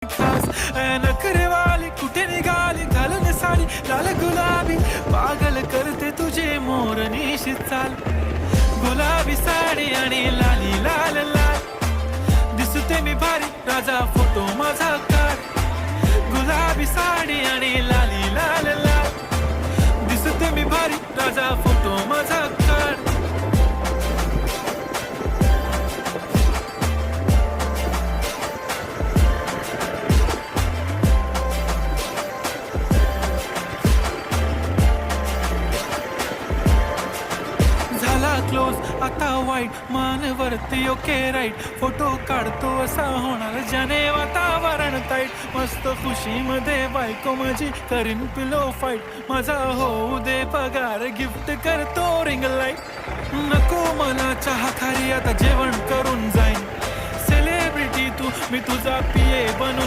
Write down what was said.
खास नखरेवाली कुठे निघाली घालून साडी लाल गुलाबी पागल करते तुझे मोरनीशी चाल गुलाबी साडी आणि लाली लाल लाल दिसते मी भारी राजा फोटो माझा काढ गुलाबी साडी आणि लाली लाल लाल दिसते मी भारी राजा फोटो माझा काढ क्लोज आता वाईट मानवरती ओके राईट फोटो काढतो असा होणार ज्याने वातावरण ताईट मस्त खुशीमध्ये बायको माझी करीन पिलो फाईट माझा होऊ दे पगार गिफ्ट करतो रिंग लाईट नको मला चहा खारी आता जेवण करून जाईन सेलिब्रिटी तू मी तुझा पिये बनून